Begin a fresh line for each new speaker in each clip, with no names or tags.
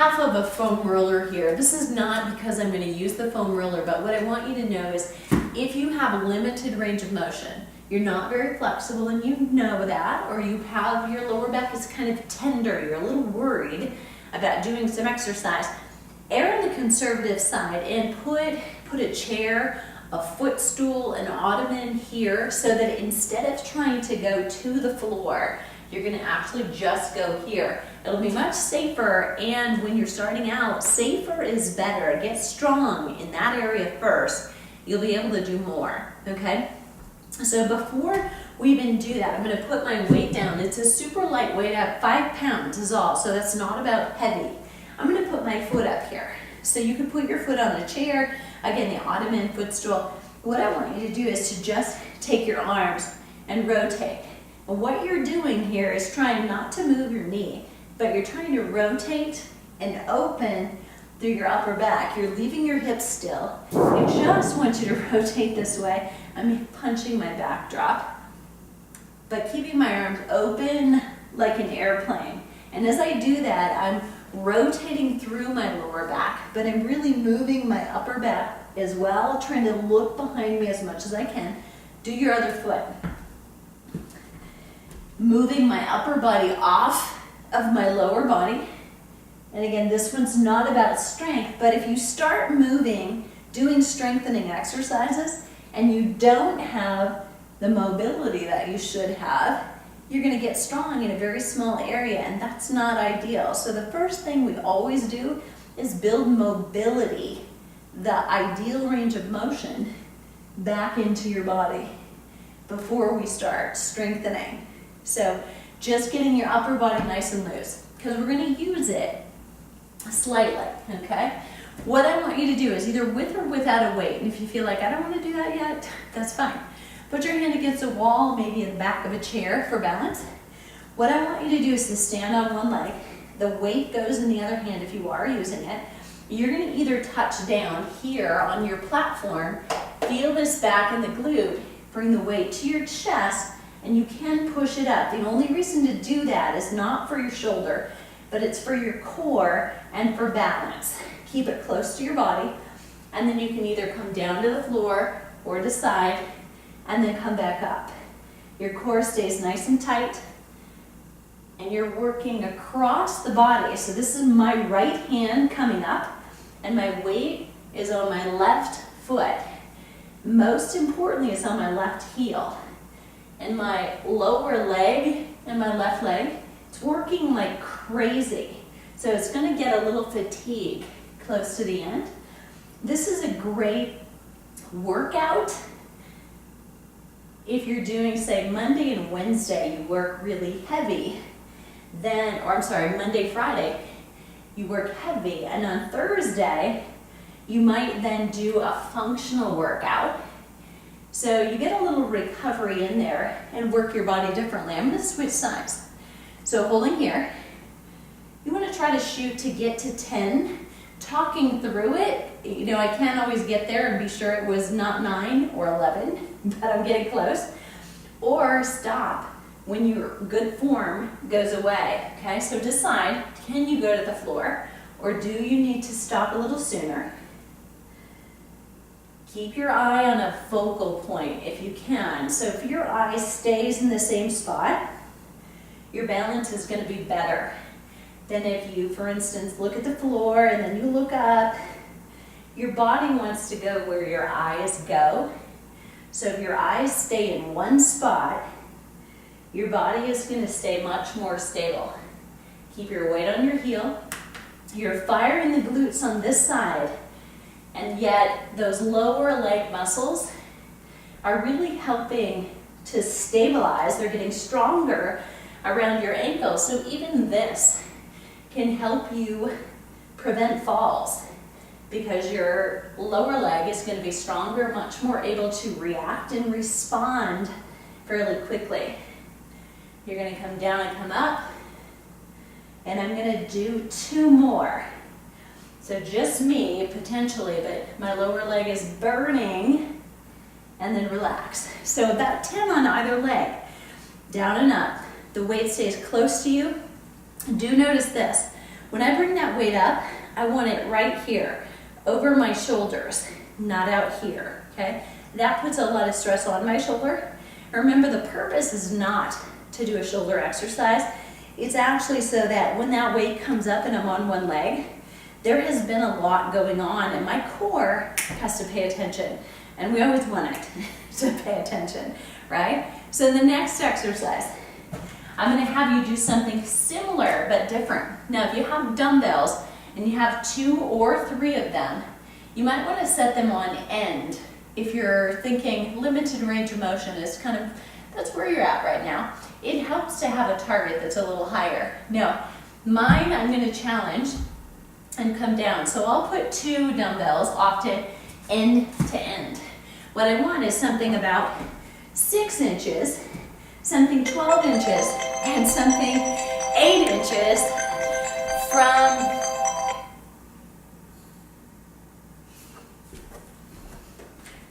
half of a foam roller here. This is not because I'm going to use the foam roller, but what I want you to know is if you have a limited range of motion, you're not very flexible and you know that, or you have your lower back is kind of tender, you're a little worried about doing some exercise, err on the conservative side and put a chair, a footstool, an ottoman here so that instead of trying to go to the floor, you're going to actually just go here. It'll be much safer, and when you're starting out, safer is better. Get strong in that area first. You'll be able to do more, okay? So before we even do that, I'm going to put my weight down. It's a super light weight at 5 pounds is all, so that's not about heavy. I'm going to put my foot up here. So you can put your foot on the chair, again, the ottoman, footstool. What I want you to do is to just take your arms and rotate. And what you're doing here is trying not to move your knee, but you're trying to rotate and open through your upper back. You're leaving your hips still. I just want you to rotate this way. I'm punching my backdrop, but keeping my arms open like an airplane. And as I do that, I'm rotating through my lower back, but I'm really moving my upper back as well, trying to look behind me as much as I can. Do your other foot. Moving my upper body off of my lower body. And again, this one's not about strength, but if you start moving, doing strengthening exercises, and you don't have the mobility that you should have, you're going to get strong in a very small area, and that's not ideal. So the first thing we always do is build mobility, the ideal range of motion, back into your body before we start strengthening. So just getting your upper body nice and loose, because we're going to use it slightly, okay? What I want you to do is either with or without a weight, and if you feel like I don't want to do that yet, that's fine. Put your hand against a wall, maybe in the back of a chair for balance. What I want you to do is to stand on one leg. The weight goes in the other hand if you are using it. You're going to either touch down here on your platform, feel this back in the glute, bring the weight to your chest, and you can push it up. The only reason to do that is not for your shoulder, but it's for your core and for balance. Keep it close to your body, and then you can either come down to the floor or decide, and then come back up. Your core stays nice and tight, and you're working across the body. So this is my right hand coming up, and my weight is on my left foot. Most importantly, it's on my left heel. And my lower leg and my left leg, it's working like crazy. So it's going to get a little fatigue close to the end. This is a great workout if you're doing, say, Monday and Wednesday, you work really heavy, then, or I'm sorry, Monday, Friday, you work heavy, and on Thursday, you might then do a functional workout. So you get a little recovery in there and work your body differently. I'm going to switch sides. So holding here, you want to try to shoot to get to 10, talking through it. You know, I can't always get there and be sure it was not 9 or 11, but I'm getting close. Or stop when your good form goes away, okay? So decide, can you go to the floor, or do you need to stop a little sooner? Keep your eye on a focal point if you can. So if your eye stays in the same spot, your balance is going to be better than if you, for instance, look at the floor and then you look up. Your body wants to go where your eyes go. So if your eyes stay in one spot, your body is going to stay much more stable. Keep your weight on your heel. You're firing the glutes on this side, and yet those lower leg muscles are really helping to stabilize. They're getting stronger around your ankles. So even this can help you prevent falls because your lower leg is going to be stronger, much more able to react and respond fairly quickly. You're going to come down and come up, and I'm going to do 2 more. So just me, potentially, but my lower leg is burning, and then relax. So about 10 on either leg, down and up. The weight stays close to you. Do notice this. When I bring that weight up, I want it right here, over my shoulders, not out here, okay? That puts a lot of stress on my shoulder. Remember, the purpose is not to do a shoulder exercise. It's actually so that when that weight comes up and I'm on one leg, there has been a lot going on and my core has to pay attention. And we always want it to pay attention, right? So the next exercise, I'm gonna have you do something similar but different. Now, if you have dumbbells and you have 2 or 3 of them, you might wanna set them on end. If you're thinking limited range of motion is kind of, that's where you're at right now. It helps to have a target that's a little higher. Now, mine I'm gonna challenge and come down. So I'll put 2 dumbbells off to end. What I want is something about 6 inches, something 12 inches, and something 8 inches from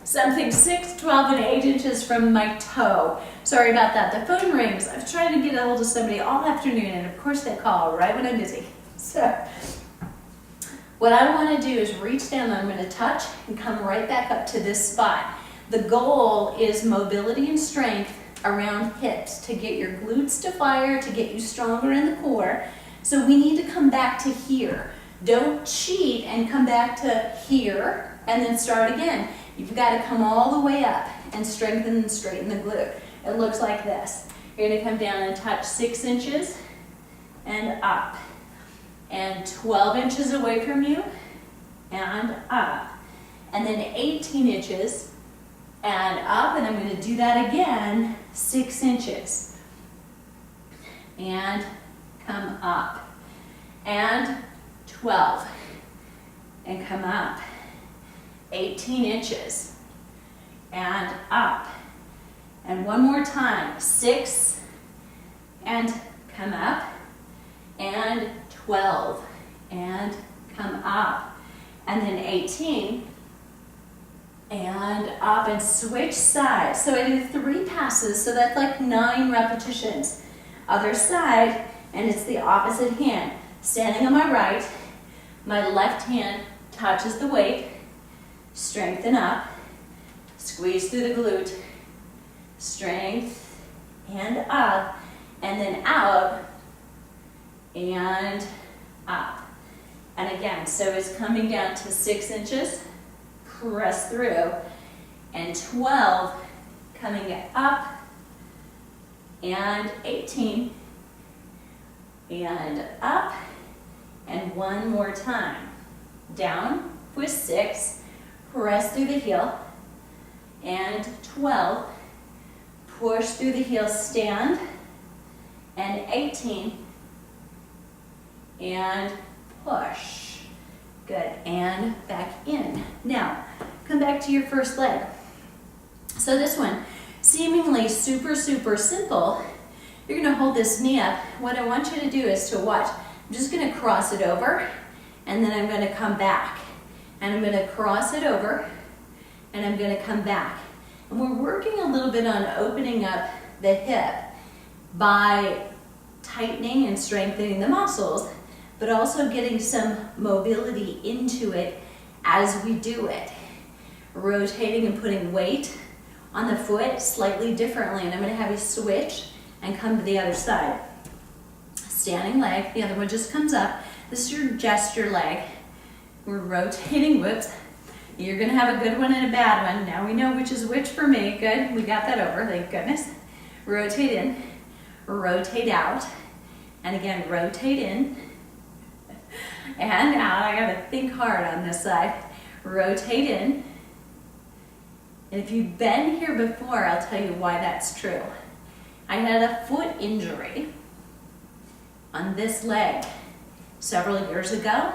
something 6, 12, and 8 inches from my toe. Sorry about that. The phone rings. I've tried to get a hold of somebody all afternoon, and of course they call right when I'm busy. So what I want to do is reach down, I'm going to touch and come right back up to this spot. The goal is mobility and strength around hips to get your glutes to fire, to get you stronger in the core. So we need to come back to here. Don't cheat and come back to here and then start again. You've got to come all the way up and strengthen and straighten the glute. It looks like this. You're going to come down and touch 6 inches and up. And 12 inches away from you and up. And then 18 inches and up. And I'm going to do that again, 6 inches. And come up. And 12. And come up. 18 inches and up. And one more time, 6 and come up, and 12 and come up, and then 18 and up, and switch sides. So I do 3 passes, so that's like 9 repetitions. Other side, and it's the opposite hand. Standing on my right, my left hand touches the weight, strengthen up, squeeze through the glute, strength, and up, and then out, and up. And again, so it's coming down to 6 inches, press through, and 12, coming up, and 18, and up, and one more time. Down with 6, press through the heel, and 12, push through the heel, stand, and 18, and push. Good, and back in. Now, come back to your first leg. So this one, seemingly super simple. You're gonna hold this knee up. What I want you to do is to watch. I'm just gonna cross it over, and then I'm gonna come back. And I'm gonna cross it over, and I'm gonna come back. And we're working a little bit on opening up the hip by tightening and strengthening the muscles, but also getting some mobility into it as we do it. Rotating and putting weight on the foot slightly differently, and I'm gonna have you switch and come to the other side. Standing leg, the other one just comes up. This is your gesture leg. We're rotating, whoops. You're gonna have a good one and a bad one. Now we know which is which for me. Good, we got that over, thank goodness. Rotate in, rotate out, and again, rotate in, and out. I gotta think hard on this side. Rotate in. And if you've been here before, I'll tell you why that's true. I had a foot injury on this leg several years ago,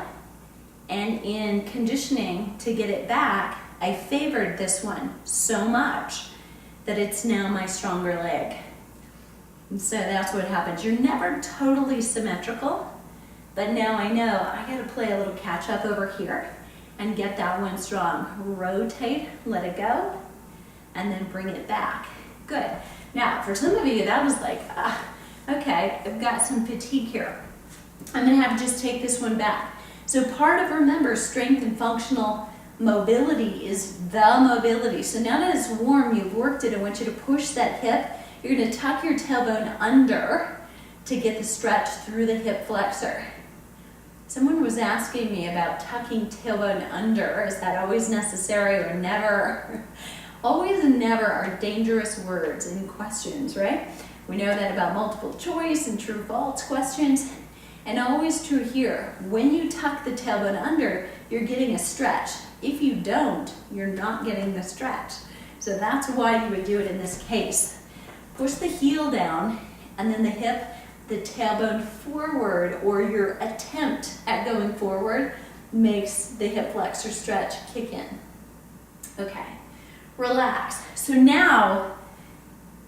and in conditioning to get it back, I favored this one so much that it's now my stronger leg. And so that's what happens. You're never totally symmetrical, but now I know I gotta play a little catch up over here and get that one strong. Rotate, let it go, and then bring it back. Good. Now, for some of you, that was like, okay, I've got some fatigue here. I'm gonna have to just take this one back. So part of, remember, strength and functional mobility is the mobility. So now that it's warm, you've worked it, I want you to push that hip. You're gonna tuck your tailbone under to get the stretch through the hip flexor. Someone was asking me about tucking tailbone under. Is that always necessary or never? Always and never are dangerous words in questions, right? We know that about multiple choice and true false questions. And always true here. When you tuck the tailbone under, you're getting a stretch. If you don't, you're not getting the stretch. So that's why you would do it in this case. Push the heel down and then the hip, the tailbone forward, or your attempt at going forward makes the hip flexor stretch kick in. Okay, relax. So now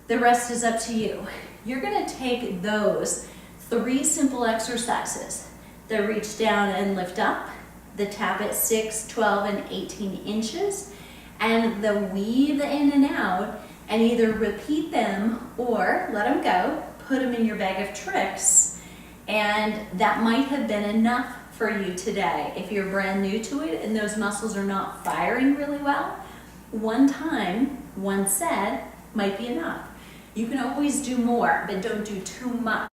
the rest is up to you. You're gonna take those 3 simple exercises, the reach down and lift up, the tap at 6, 12, and 18 inches, and the weave in and out, and either repeat them or let them go, put them in your bag of tricks, and that might have been enough for you today. If you're brand new to it and those muscles are not firing really well, one time, one set might be enough. You can always do more, but don't do too much.